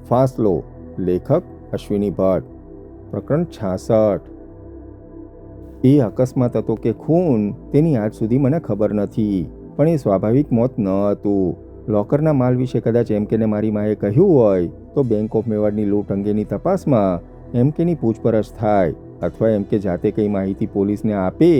ફાસલો. લેખક અશ્વિની ભટ્ટ. પ્રકરણ 66. એ અકસ્માત હતો કે ખૂન તેની આજ સુધી મને ખબર નથી, પણ એ સ્વાભાવિક મોત ન હતું. લોકરના માલ વિશે કદાચ એમકેને મારી માએ કહ્યું હોય તો બેંક ઓફ મેવાડની લૂંટ અંગેની તપાસમાં એમકેની પૂછપરછ થાય, અથવા એમકે જાતે કઈ માહિતી પોલીસને આપે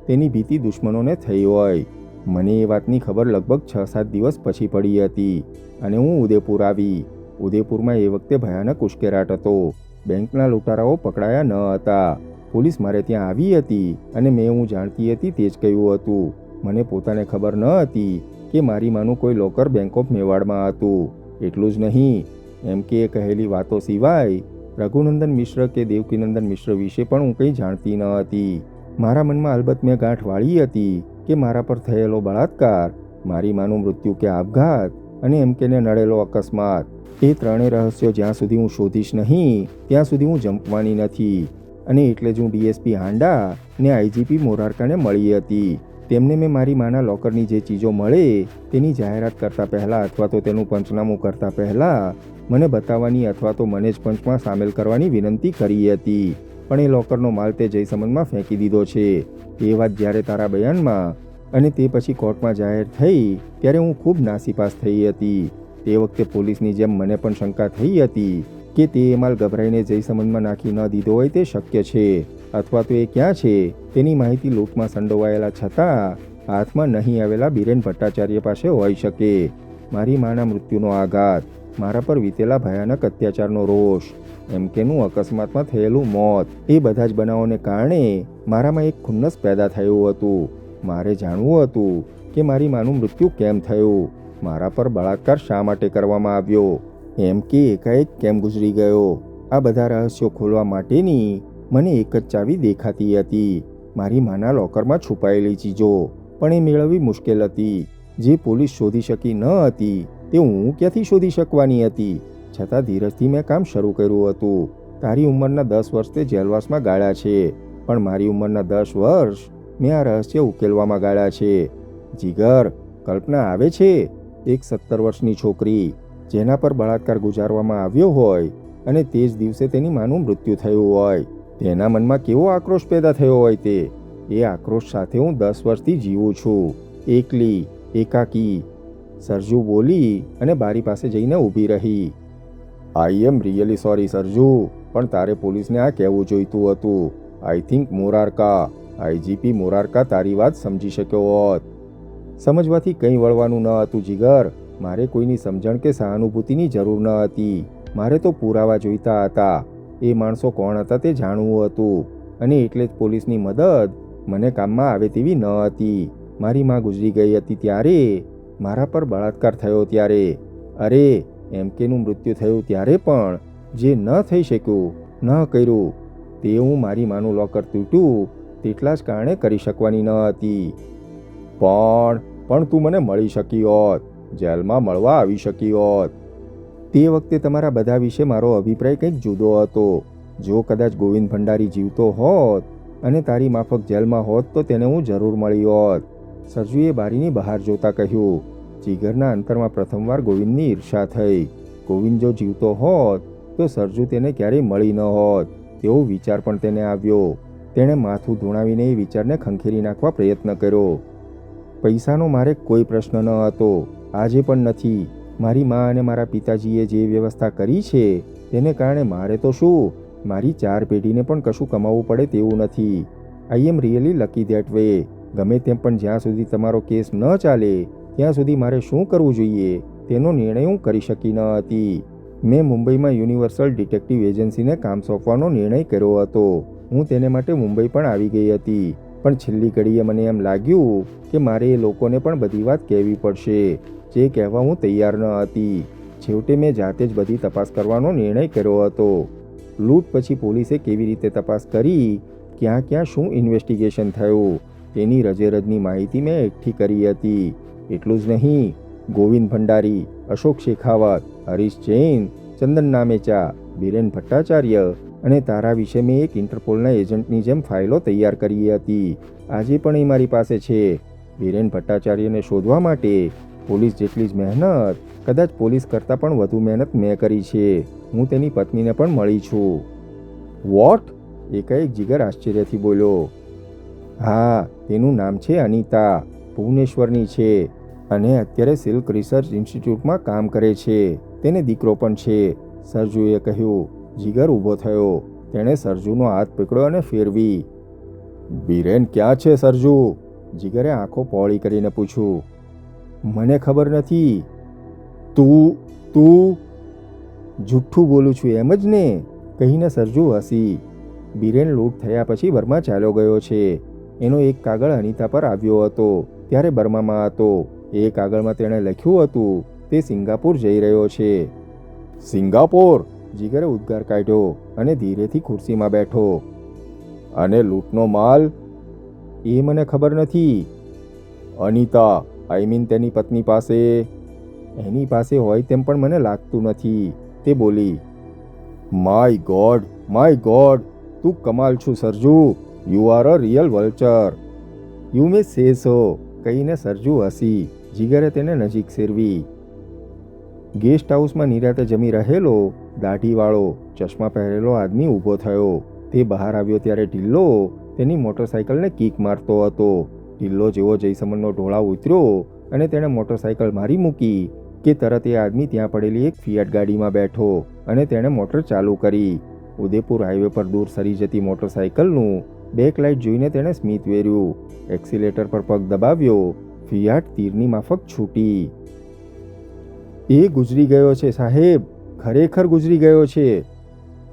તેની ભીતિ દુશ્મનોને થઈ હોય. મને એ વાતની ખબર લગભગ 6-7 દિવસ પછી પડી હતી અને હું ઉદયપુર આવી. ઉદયપુરમાં એ વખતે ભયાનક ઉશ્કેરાટ હતો. બેંકના લૂંટારાઓ પકડાયા ન હતા. પોલીસ મારે ત્યાં આવી હતી અને મેં હું જાણતી હતી તે જ કહ્યું હતું. મને પોતાને ખબર ન હતી કે મારી માનું કોઈ લોકર બેંક ઓફ મેવાડમાં હતું. એટલું જ નહીં, એમકે કહેલી વાતો સિવાય રઘુનંદન મિશ્ર કે દેવકીનંદન મિશ્ર વિશે પણ હું કંઈ જાણતી ન હતી. મારા મનમાં અલબત્ત મેં ગાંઠ વાળી હતી કે મારા પર થયેલો બળાત્કાર, મારી માનું મૃત્યુ કે આપઘાત અને એમકેને નડેલો અકસ્માત, એ ત્રણેય રહસ્યો જ્યાં સુધી હું શોધીશ નહીં ત્યાં સુધી હું જંપવાની નથી. અને એટલે જ હું ડીએસપી હાંડા ને આઈજીપી મોરારકાને મળી હતી. તેમને મેં મારી માના લોકરની જે ચીજો મળે તેની જાહેરાત કરતાં પહેલાં અથવા તો તેનું પંચનામું કરતાં પહેલાં મને બતાવવાની અથવા તો મને જ પંચમાં સામેલ કરવાની વિનંતી કરી હતી. પણ એ લોકરનો માલ તે જયસમંદમાં ફેંકી દીધો છે. એ વાત જ્યારે તારા બયાનમાં અને તે પછી કોર્ટમાં જાહેર થઈ ત્યારે હું ખૂબ નાસીપાસ થઈ હતી. તે વખતે પોલીસની જેમ મને પણ શંકા થઈ હતી કે તે માલ ગભરાઈને જયસમંદમાં નાખી ન દીધો હોય તે શક્ય છે, અથવા તો એ ક્યાં છે તેની માહિતી લૂંટમાં સંડોવાયેલા છતાં હાથમાં નહીં આવેલા બિરેન ભટ્ટાચાર્ય પાસે હોઈ શકે. મારી માના મૃત્યુનો આઘાત, મારા પર વીતેલા ભયાનક અત્યાચારનો રોષ, એમકેનું અકસ્માતમાં થયેલું મોત, એ બધા જ બનાવોને કારણે મારામાં એક ખુન્નસ પેદા થયું હતું. મારે જાણવું હતું કે મારી માનું મૃત્યુ કેમ થયું, મારા પર બળાત્કાર શા માટે કરવામાં આવ્યો, એમકે એકાએક કેમ ગુજરી ગયો. આ બધા રહસ્યો ખોલવા માટેની મને એક જ ચાવી દેખાતી હતી, મારી માના લોકરમાં છુપાયેલી ચીજો. પણ એ મેળવવી મુશ્કેલ હતી. જે પોલીસ શોધી શકી ન હતી તે હું ક્યાંથી શોધી શકવાની હતી. છતાં ધીરજથી મેં કામ શરૂ કર્યું હતું. તારી ઉંમરના 10 વર્ષ તે જેલવાસમાં ગાળ્યા છે, પણ મારી ઉંમરના 10 વર્ષ મેં આ રહસ્ય ઉકેલવામાં ગાળ્યા છે. જીગર, કલ્પના આવે છે, એક 17 વર્ષની છોકરી જેના પર બળાત્કાર ગુજારવામાં આવ્યો હોય અને તે જ દિવસે તેની માનું મૃત્યુ થયું હોય. તેના મનમાં કેવો આક્રોશ પેદા થયો હોય તે. એ આક્રોશ સાથે હું 10 વર્ષથી જીવું છું, એકલી, એકાકી. સરજુ બોલી અને બારી પાસે જઈને ઊભી રહી. આઈ એમ રિયલી સોરી સરજુ, પણ તારે પોલીસને આ કહેવું જોઈતું હતું. આઈ થિંક મોરારકા, આઈજીપી મોરારકા તારી વાત સમજી શક્યો હોત. સમજવાથી કંઈ વળવાનું ન હતું જીગર. મારે કોઈની સમજણ કે સહાનુભૂતિની જરૂર ન હતી. મારે તો પુરાવા જોઈતા હતા. એ માણસો કોણ હતા તે જાણવું હતું, અને એટલે જ પોલીસની મદદ મને કામમાં આવે તેવી ન હતી. મારી માં ગુજરી ગઈ હતી ત્યારે, મારા પર બળાત્કાર થયો ત્યારે, અરે એમકેનું મૃત્યુ થયું ત્યારે પણ જે ન થઈ શક્યું, ન કર્યું તે હું મારી માનું લોકર તૂટ્યું તેટલા જ કારણે કરી શકવાની ન હતી. પણ તું મને મળી શકી હોત, જેલમાં મળવા આવી શકી હોત. તે વખતે તમારા બધા વિશે મારો અભિપ્રાય કંઈક જુદો હતો. જો કદાચ ગોવિંદ ભંડારી જીવતો હોત અને તારી માફક જેલમાં હોત તો તેને હું જરૂર મળી હોત. સરજુએ બારીની બહાર જોતા કહ્યું. જીગરના અંતરમાં પ્રથમવાર ગોવિંદની ઈર્ષા થઈ. ગોવિંદ જો જીવતો હોત તો સરજુ તેને ક્યારેય મળી ન હોત તેવો વિચાર પણ તેને આવ્યો. તેણે માથું ધૂણાવીને એ વિચારને ખંખેરી નાખવા પ્રયત્ન કર્યો. પૈસાનો મારે કોઈ પ્રશ્ન ન હતો, આજે પણ નથી. મારી મા અને મારા પિતાજીએ જે વ્યવસ્થા કરી છે તેને કારણે મારે તો શું, મારી 4 પેઢીને પણ કશું કમાવવું પડે તેવું નથી. I am really lucky that way. ગમે તેમ પણ જ્યાં સુધી તમારો કેસ ન ચાલે ત્યાં સુધી મારે શું કરવું જોઈએ તેનો નિર્ણય હું કરી શકી ન હતી. મેં મુંબઈમાં યુનિવર્સલ ડિટેક્ટિવ એજન્સીને કામ સોંપવાનો નિર્ણય કર્યો હતો. હું તેને માટે મુંબઈ પણ આવી ગઈ હતી, પણ છેલ્લી ઘડીએ મને એમ લાગ્યું કે મારે એ લોકોને પણ બધી વાત કહેવી પડશે જે કહેવા હું તૈયાર ન હતી. છેવટે મેં જાતે જ બધી તપાસ કરવાનો નિર્ણય કર્યો હતો. લૂંટ પછી પોલીસે કેવી રીતે તપાસ કરી, ક્યાં ક્યાં શું ઇન્વેસ્ટિગેશન થયું તેની રજેરજની માહિતી મેં એકઠી કરી હતી. એટલું જ નહીં, ગોવિંદ ભંડારી, અશોક શેખાવત, હરીશ જૈન, ચંદન નામેચા, બિરેન ભટ્ટાચાર્ય અને તારા વિશે મેં એક ઇન્ટરપોલના એજન્ટની જેમ ફાઇલો તૈયાર કરી હતી. આજે પણ એ મારી પાસે છે. બિરેન ભટ્ટાચાર્યને શોધવા માટે પોલીસ જેટલી જ મહેનત, કદાચ પોલીસ કરતાં પણ વધુ મહેનત મેં કરી છે. હું તેની પત્નીને પણ મળી છું. વોટ? એકાએક જીગર આશ્ચર્યથી બોલ્યો. હા, તેનું નામ છે અનિતા. ભુવનેશ્વરની છે અને અત્યારે સિલ્ક રિસર્ચ ઇન્સ્ટિટ્યૂટમાં કામ કરે છે. તેને દીકરો પણ છે. સરજુએ કહ્યું. જીગર ઊભો થયો. તેણે સરજુનો હાથ પકડ્યો અને ફેરવી. બિરેન ક્યાં છે સરજુ? જીગરે આંખો પહોળી કરીને પૂછ્યું. મને ખબર નથી. તું જુઠ્ઠું બોલું છું એમ જ ને? કહીને સરજુ હસી. બિરેન લૂંટ થયા પછી બર્મા ચાલ્યો ગયો છે. એનો એક કાગળ અનિતા પર આવ્યો હતો ત્યારે બર્મામાં હતો. એ કાગળમાં તેણે લખ્યું હતું તે સિંગાપુર જઈ રહ્યો છે. સિંગાપોર? જીગરે ઉદ્ગાર કાઢ્યો અને ધીરેથી ખુરશીમાં બેઠો. અને લૂંટનો માલ? એ મને ખબર નથી. અનિતા, આઈ મીન તેની પત્ની પાસે? એની પાસે હોય તેમ પણ મને લાગતું નથી, તે બોલી. માય ગોડ, તું કમાલ છું Sarju. You are a real vulture. You may સે સો, કહીને સરજુ હસી. જીગરે તેને નજીક સેરવી. ગેસ્ટ હાઉસમાં નિરાતે જમી રહેલો દાઢીવાળો ચશ્મા પહેરેલો આદમી ઊભો થયો. તે બહાર આવ્યો ત્યારે ઢિલ્લો તેની મોટરસાઇકલને કિક મારતો હતો. ઢિલ્લો જેવો જયસમનનો ઢોળાવ ઉતર્યો અને તેણે મોટરસાઇકલ મારી મૂકી કે તરત એ આદમી ત્યાં પડેલી એક ફિયાટ ગાડીમાં બેઠો અને તેણે મોટર ચાલુ કરી. ઉદેપુર હાઈવે પર દૂર સરી જતી મોટરસાઇકલનું બેક લાઇટ જોઈને તેણે સ્મિત વેર્યું. એક્સિલેટર પર પગ દબાવ્યો. ફિયાટ તીરની માફક છૂટી. એ ગુજરી ગયો છે સાહેબ, ખરેખર ગુજરી ગયો છે.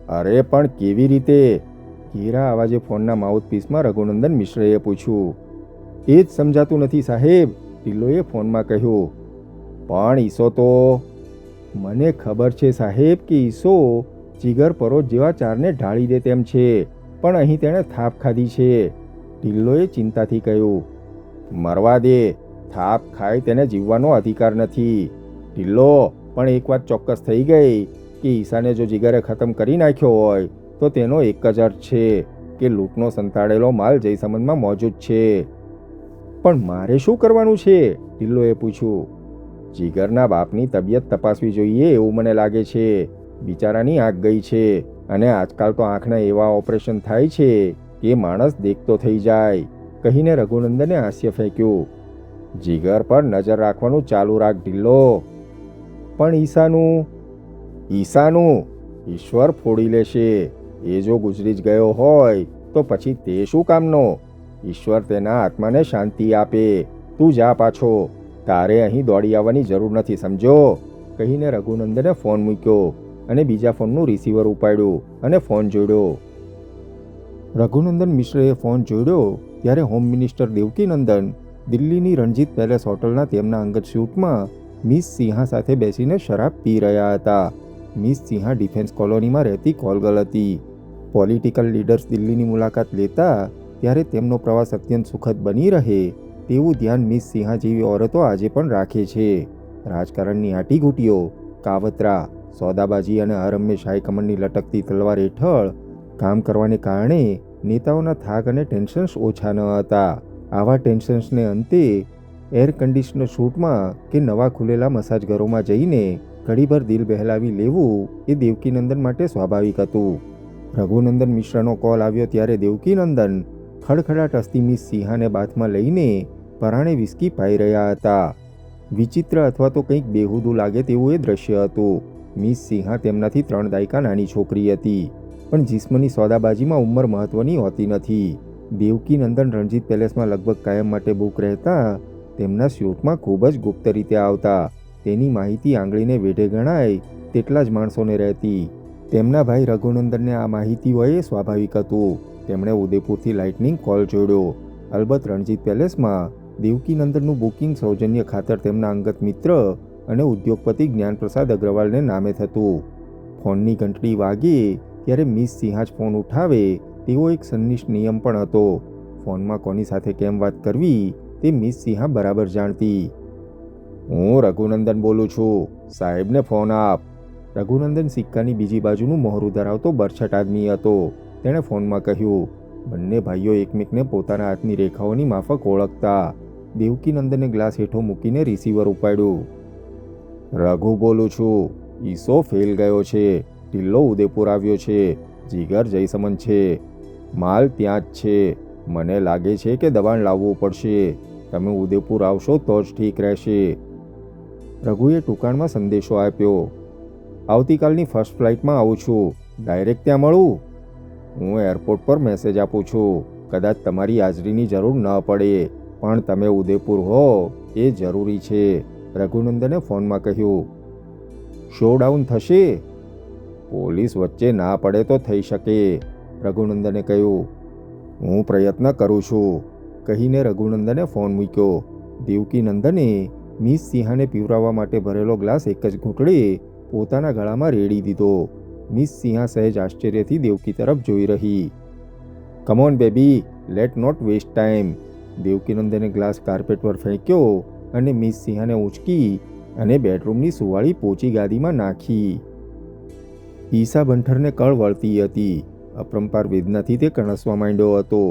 અરે પણ કેવી રીતે? ઘેરા અવાજે ફોનના માઉથપીસમાં રઘુનંદન મિશ્રએ પૂછ્યું. એ જ સમજાતું નથી સાહેબ, ઢિલ્લોએ ફોનમાં કહ્યું. પણ ઈસો તો? મને ખબર છે સાહેબ કે ઈસો જીગર પરોજ જેવા ચારને ઢાળી દે તેમ છે, પણ અહીં તેણે થાપ ખાધી છે. ઢિલ્લોએ ચિંતાથી કહ્યું. મરવા દે, થાપ ખાય તેને જીવવાનો અધિકાર નથી. ઢિલ્લો, પણ એક વાત ચોક્કસ થઈ ગઈ કે ઈશાને જો જીગરે ખતમ કરી નાખ્યો હોય તો તેનો એક જ અર્થ છે કે લૂંટનો સંતાડેલો માલ જયસમંદમાં મોજૂદ છે. પણ મારે શું કરવાનું છે? ઢિલ્લોએ પૂછ્યું. જીગરના બાપની તબિયત તપાસવી જોઈએ એવું મને લાગે છે. બિચારાની આંખ ગઈ છે અને આજકાલ તો આંખના એવા ઓપરેશન થાય છે કે માણસ દેખતો થઈ જાય, કહીને રઘુનંદને હાસ્ય ફેંક્યું. જીગર પર નજર રાખવાનું ચાલુ રાખ ઢિલ્લો. પણ ઈશાનું ઈશ્વર ફોડી લેશે. એ જો ગુજરી જ ગયો હોય તો પછી તે શું કામનો? ઈશ્વર તેના આત્માને શાંતિ આપે. તું જા પાછો. તારે અહીં દોડી આવવાની જરૂર નથી, સમજો, કહીને રઘુનંદને ફોન મૂક્યો અને બીજા ફોનનું રિસીવર ઉપાડ્યું અને ફોન જોડ્યો. રઘુનંદન મિશ્રએ ફોન જોડ્યો ત્યારે હોમ મિનિસ્ટર દેવકીનંદન દિલ્હીની રણજીત પેલેસ હોટલના તેમના અંગત સ્યુટમાં મિસ સિંહા સાથે બેસીને શરાબ પી રહ્યા હતા. મિસ સિંહા ડિફેન્સ કોલોનીમાં રહેતી કોલગર્લ હતી. પોલિટિકલ લીડર્સ દિલ્હીની મુલાકાત લેતા ત્યારે તેમનો પ્રવાસ અત્યંત સુખદ બની રહે તેવું ધ્યાન મિસ સિંહા જેવી ઓરતો આજે પણ રાખે છે. રાજકારણની આટીઘૂટીઓ, કાવતરા, સોદાબાજી અને હરહંમેશ હાઈકમાન્ડની લટકતી તલવાર હેઠળ કામ કરવાને કારણે નેતાઓના થાક અને ટેન્શન્સ ઓછા ન હતા. આવા ટેન્શન્સને અંતે એર કન્ડિશનર શૂટમાં કે નવા ખુલેલા મસાજ ઘરોમાં જઈને ઘડીભર દિલ બહેલાવી લેવું એ દેવકીનંદન માટે સ્વાભાવિક હતું. રઘુનંદન મિશ્રાનો કોલ આવ્યો ત્યારે દેવકીનંદન ખડખડાટ હસતી મિસ સિંહાને બાથમાં લઈને પરાણે વિસ્કી પાઈ રહ્યા હતા. વિચિત્ર અથવા તો કંઈક બેહુદું લાગે તેવું એ દ્રશ્ય હતું. મિસ સિંહા તેમનાથી 3 દાયકા નાની છોકરી હતી, પણ જિસ્મની સોદાબાજીમાં ઉંમર મહત્વની હોતી નથી. દેવકીનંદન રણજીત પેલેસમાં લગભગ કાયમ માટે બુક રહેતા તેમના સ્યુટમાં ખૂબ જ ગુપ્ત રીતે આવતા. તેની માહિતી આંગળીને વેઢે ગણાય તેટલા જ માણસોને રહેતી. તેમના ભાઈ રઘુનંદનને આ માહિતી હોય એ સ્વાભાવિક હતું. તેમણે ઉદયપુરથી લાઇટનિંગ કોલ જોડ્યો. અલબત્ત રણજીત પેલેસમાં દેવકીનંદનનું બુકિંગ સૌજન્ય ખાતર તેમના અંગત મિત્ર અને ઉદ્યોગપતિ જ્ઞાનપ્રસાદ અગ્રવાલને નામે થતું. ફોનની ઘંટડી વાગે ત્યારે મિસ સિંહા જ ફોન ઉઠાવે તેવો એક સંનિષ્ઠ નિયમ પણ હતો. ફોનમાં કોની સાથે કેમ વાત કરવી તે મિસ સિંહા બરાબર જાણતી. હું રઘુનંદન બોલું છું, સાહેબને ફોન આપ. રઘુનંદન સિક્કાની બીજી બાજુનું મહોરું ધરાવતો બરછટ આદમી હતો. તેણે ફોનમાં કહ્યું. બંને ભાઈઓ એકમેકને પોતાના હાથની રેખાઓની માફક ઓળખતા. દેવકીનંદને ગ્લાસ હેઠો મૂકીને રિસીવર ઉપાડ્યું. રઘુ બોલું છું. ઈસો ફેલ ગયો છે. ઢીલ્લો ઉદયપુર આવ્યો છે. જીગર જયસમન છે. માલ ત્યાં જ છે. મને લાગે છે કે દબાણ લાવવું પડશે. તમે ઉદયપુર આવશો તો જ ઠીક રહેશે. રઘુએ ટૂંકાણમાં સંદેશો આપ્યો. આવતીકાલની ફર્સ્ટ ફ્લાઇટમાં આવું છું. ડાયરેક્ટ ત્યાં મળું? હું એરપોર્ટ પર મેસેજ આપું છું. કદાચ તમારી હાજરીની જરૂર ન પડે, પણ તમે ઉદયપુર હો એ જરૂરી છે, રઘુનંદને ફોનમાં કહ્યું. શો ડાઉન થશે? પોલીસ વચ્ચે ના પડે તો થઈ શકે, રઘુનંદને કહ્યું. હું પ્રયત્ન કરું છું, કહીને રઘુનંદને ફોન મૂક્યો. દેવકીનંદને મિસ સિંહાને પીવરાવવા માટે ભરેલો ગ્લાસ એક જ ઘૂંટડે પોતાના ગળામાં રેડી દીધો. મિસ સિંહા સહેજ આશ્ચર્યથી દેવકી તરફ જોઈ રહી. Come on baby, let not waste time. દેવકીનંદને ગ્લાસ કાર્પેટ પર ફેંક્યો અને મિસ સિંહાને ઊંચકી અને બેડરૂમની સુવાળી પોચી ગાદીમાં નાખી. ઈશા બંઠરને કળ વળતી હતી. અપરંપાર વેદનાથી તે કણસવા માંડ્યો હતો.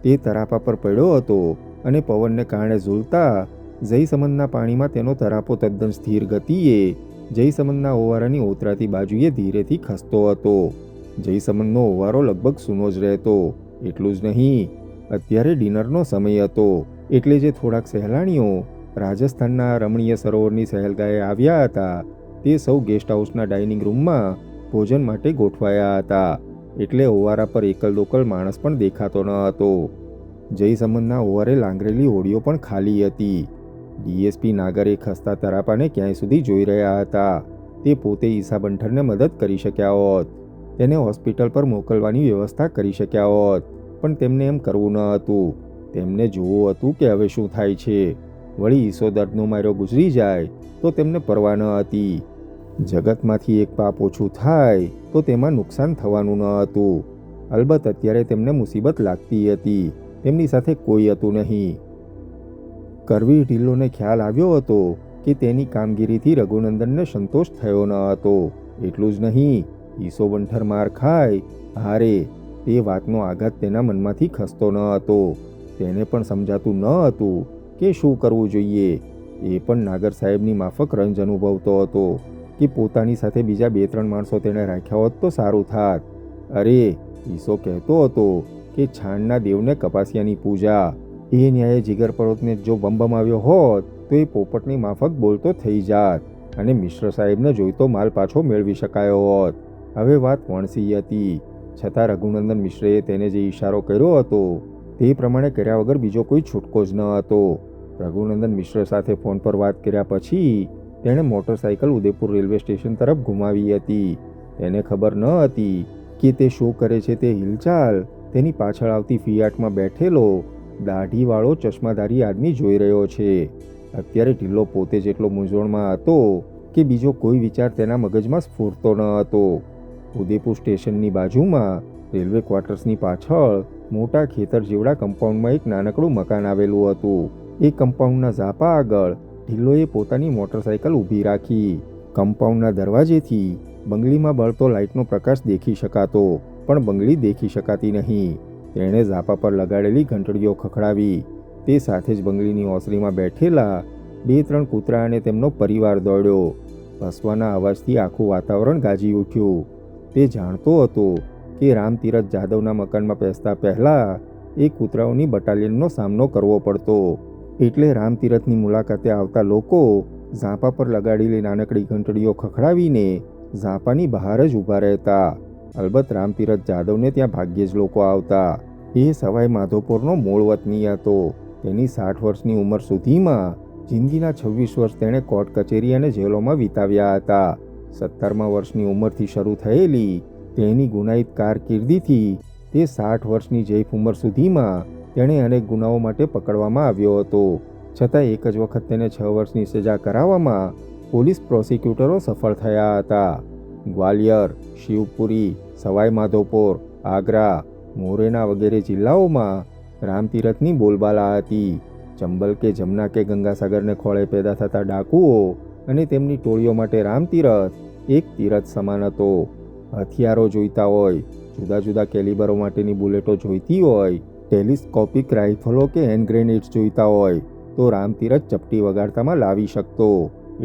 તે તરાપા પર પડ્યો હતો અને પવનને કારણે ઝૂલતા જયસમંદના પાણીમાં તેનો તરાપો તદ્દન સ્થિર ગતિએ જયસમંદના ઓવારાની ઓતરાતી બાજુએ ધીરેથી ખસતો હતો. જયસમંદનો ઓવારો લગભગ સૂનો જ રહેતો. એટલું જ નહીં, અત્યારે ડિનરનો સમય હતો, એટલે જે થોડાક સહેલાણીઓ રાજસ્થાનના રમણીય સરોવરની સહેલગાએ આવ્યા હતા તે સૌ ગેસ્ટ હાઉસના ડાઇનિંગ રૂમમાં ભોજન માટે ગોઠવાયા હતા. એટલે ઓવારા પર એકલ દોકલ માણસ પણ દેખાતો ન હતો. જયસમંદના ઓવારે લાંગરેલી હોડીઓ પણ ખાલી હતી. ડીએસપી નાગરે ખસતા તરાપાને ક્યાંય સુધી જોઈ રહ્યા હતા. તે પોતે ઈશા બંઠરને મદદ કરી શક્યા હોત, તેને હોસ્પિટલ પર મોકલવાની વ્યવસ્થા કરી શક્યા હોત, પણ તેમને એમ કરવું ન હતું. તેમને જોવું હતું કે હવે શું થાય છે. વળી ઈસો દર્દનો માર્યો ગુજરી જાય તો તેમને પરવા ન હતી. જગતમાંથી એક પાપ ઓછું થાય તો તેમાં નુકસાન થવાનું ન હતું. અલબત્ત અત્યારે તેમને મુસીબત લાગતી હતી. તેમની સાથે કોઈ હતું નહીં. કરવીર ઢિલ્લોને ખ્યાલ આવ્યો હતો કે તેની કામગીરીથી રઘુનંદનને સંતોષ થયો ન હતો. એટલું જ નહીં, ઈસો બંઠર માર ખાય હારે તે વાતનો આઘાત તેના મનમાંથી ખસતો ન હતો. તેને પણ સમજાતું ન હતું કે શું કરવું જોઈએ. એ પણ નાગર સાહેબની માફક રંજ અનુભવતો હતો કે પોતાની સાથે બીજા 2-3 માણસો તેણે રાખ્યા હોત તો સારું થાત. અરે, ઈસો કહેતો હતો કે છાણના દેવને કપાસિયાની પૂજા. એ ન્યાયે જીગર પરોતને જો બંબમાવ્યો હોત તો એ પોપટની માફક બોલતો થઈ જાત અને મિશ્ર સાહેબને જોઈતો માલ પાછો મેળવી શકાયો હોત. હવે વાત વણસી હતી, છતાં રઘુનંદન મિશ્રએ તેને જે ઈશારો કર્યો હતો તે પ્રમાણે કર્યા વગર બીજો કોઈ છૂટકો જ ન હતો. રઘુનંદન મિશ્ર સાથે ફોન પર વાત કર્યા પછી તેણે મોટરસાઇકલ ઉદયપુર રેલવે સ્ટેશન તરફ ઘુમાવી હતી. તેને ખબર ન હતી કે તે શું કરે છે. તે હિલચાલ તેની પાછળ આવતી ફિયાટમાં બેઠેલો દાઢીવાળો ચશ્માધારી આદમી જોઈ રહ્યો છે. અત્યારે ઢીલ્લો પોતે જેટલો મૂંઝવણમાં હતો કે બીજો કોઈ વિચાર તેના મગજમાં સ્ફૂરતો ન હતો. ઉદયપુર સ્ટેશનની બાજુમાં રેલવે ક્વાર્ટર્સની પાછળ મોટા ખેતર જેવડા કમ્પાઉન્ડમાં એક નાનકડું મકાન આવેલું હતું. એ કમ્પાઉન્ડના ઝાપા આગળ ઢિલ્લોએ પોતાની મોટરસાઇકલ ઊભી રાખી. કમ્પાઉન્ડના દરવાજેથી બંગલીમાં બળતો લાઇટનો પ્રકાશ દેખી શકાતો, પણ બંગલી દેખી શકાતી નહીં. તેણે ઝાપા પર લગાડેલી ઘંટડીઓ ખખડાવી. તે સાથે જ બંગલીની ઓસરીમાં બેઠેલા 2-3 કૂતરા અને તેમનો પરિવાર દોડ્યો. ભસવાના અવાજથી આખું વાતાવરણ ગાજી ઉઠ્યું. તે જાણતો હતો કે રામતીરથ જાદવના મકાનમાં બેસતા પહેલાં એ કૂતરાઓની બટાલિયનનો સામનો કરવો પડતો. એટલે રામતીરથની મુલાકાતે આવતા લોકો ઝાંપા પર લગાડેલી નાનકડી ઘંટડીઓ ખખડાવીને ઝાંપાની બહાર જ ઊભા રહેતા. અલબત્ત રામતીરથ જાદવને ત્યાં ભાગ્યે જ લોકો આવતા. એ સવાઈ માધોપુરનો મૂળ વતની હતો. તેની 60 વર્ષની ઉંમર સુધીમાં જિંદગીના 26 વર્ષ તેણે કોર્ટ કચેરી અને જેલોમાં વિતાવ્યા હતા. 17મા વર્ષની ઉંમરથી શરૂ થયેલી તેની ગુનાહિત કારકિર્દીથી તે 60 વર્ષની જૈફ ઉંમર સુધીમાં તેણે અનેક ગુનાઓ માટે પકડવામાં આવ્યો હતો. છતાં એક જ વખત તેને 6 વર્ષની સજા કરાવવામાં પોલીસ પ્રોસિક્યુટરો સફળ થયા હતા. ગ્વાલિયર, શિવપુરી, સવાઈ માધોપુર, આગ્રા, મોરેના વગેરે જિલ્લાઓમાં રામતીરથની બોલબાલા હતી. ચંબલ કે જમના કે ગંગાસાગરને ખોળે પેદા થતા ડાકુઓ અને તેમની ટોળીઓ માટે રામતીરથ એક તીરથ સમાન હતો. હથિયારો જોઈતા હોય, જુદા જુદા કેલિબરો માટેની બુલેટો જોઈતી હોય, ટેલિસ્કોપિક રાઇફલો કે હેન્ડ ગ્રેનેડ્સ જોઈતા હોય, તો રામતીરથ ચપટી વગાડતામાં લાવી શકતો.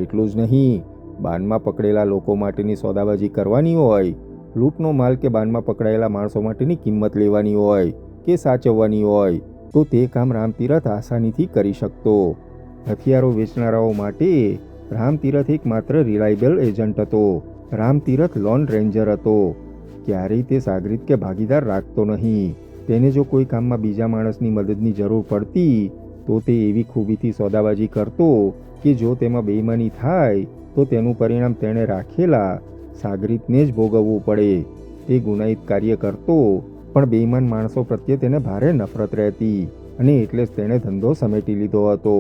એટલું જ નહીં, બાનમાં પકડેલા લોકો માટેની સોદાબાજી કરવાની હોય, લૂંટનો માલ કે બાનમાં પકડાયેલા માણસો માટેની કિંમત લેવાની હોય કે સાચવવાની હોય, તો તે કામ રામતીરથ આસાનીથી કરી શકતો. હથિયારો વેચનારાઓ માટે રામતીરથ એક માત્ર રિલાયબલ એજન્ટ હતો. રામતીરથ લોન રેન્જર હતો. ક્યારેય તે સાગરીત કે ભાગીદાર રાખતો નહીં. તેને જો કોઈ કામમાં બીજા માણસની મદદની જરૂર પડતી તો તે એવી ખૂબીથી સોદાબાજી કરતો કે જો તેમાં બેઈમાની થાય તો તેનું પરિણામ તેણે રાખેલા સાગરીતને જ ભોગવવું પડે. તે ગુનાહિત કાર્ય કરતો, પણ બેઈમાન માણસો પ્રત્યે તેને ભારે નફરત રહેતી અને એટલે જ તેણે ધંધો સમેટી લીધો હતો.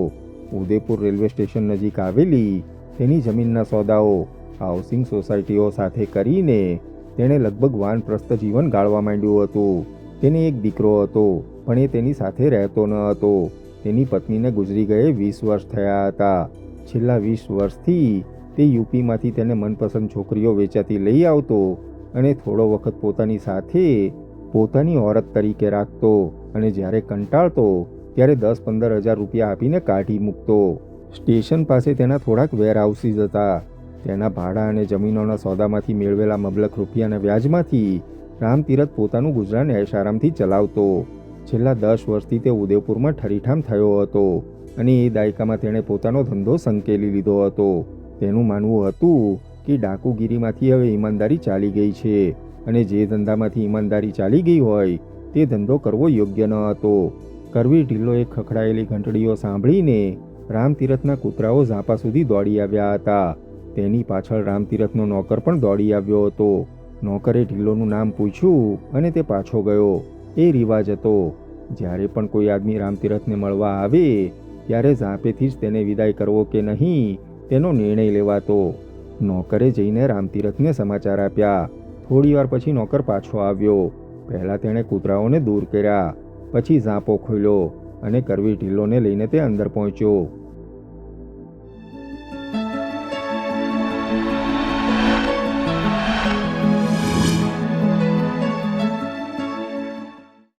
ઉદયપુર રેલવે સ્ટેશન નજીક આવેલી તેની જમીનના સોદાઓ હાઉસિંગ સોસાયટીઓ સાથે કરીને તેણે લગભગ વાનપ્રસ્થ જીવન ગાળવા માંડ્યું હતું. તેને એક દીકરો હતો, પણ એ તેની સાથે રહેતો ન હતો. તેની પત્નીને ગુજરી ગયે 20 વર્ષ થયા હતા. છેલ્લા 20 વર્ષથી તે યુપીમાંથી તેને મનપસંદ છોકરીઓ વેચાતી લઈ આવતો અને થોડો વખત પોતાની સાથે પોતાની ઓરત તરીકે રાખતો અને જ્યારે કંટાળતો ત્યારે 10-15 હજાર રૂપિયા આપીને કાઢી મૂકતો. સ્ટેશન પાસે તેના થોડાક વેરહાઉસીસ હતા. તેના ભાડા અને જમીનોના સોદામાંથી મેળવેલા મબલખ રૂપિયાના વ્યાજમાંથી રામતીરથ પોતાનું ગુજરાન એશારામથી ચલાવતો. છેલ્લા 10 વર્ષથી તે ઉદયપુરમાં ઠરીઠામ થયો હતો અને એ દાયકામાં તેણે પોતાનો ધંધો સંકેલી લીધો હતો. તેનું માનવું હતું કે ડાકુગીરીમાંથી હવે ઈમાનદારી ચાલી ગઈ છે અને જે ધંધામાંથી ઈમાનદારી ચાલી ગઈ હોય તે ધંધો કરવો યોગ્ય ન હતો. કરવી ઢીલોએ ખખડાયેલી ઘંટડીઓ સાંભળીને રામતીરથના કૂતરાઓ ઝાંપા સુધી દોડી આવ્યા હતા. તેની પાછળ રામતીરથનો નોકર પણ દોડી આવ્યો હતો. નોકરે ઢીલોનું નામ પૂછ્યું અને તે પાછો ગયો. એ રિવાજ હતો. જ્યારે પણ કોઈ આદમી રામતીરથને મળવા આવે ત્યારે ઝાંપેથી જ તેને વિદાય કરવો કે નહીં તેનો નિર્ણય લેવાતો. નોકરે જઈને રામતીરથને સમાચાર આપ્યા. થોડીવાર પછી નોકર પાછો આવ્યો. પહેલાં તેણે કૂતરાઓને દૂર કર્યા, પછી ઝાંપો ખોલ્યો અને કરવી ઢીલોને લઈને તે અંદર પહોંચ્યો.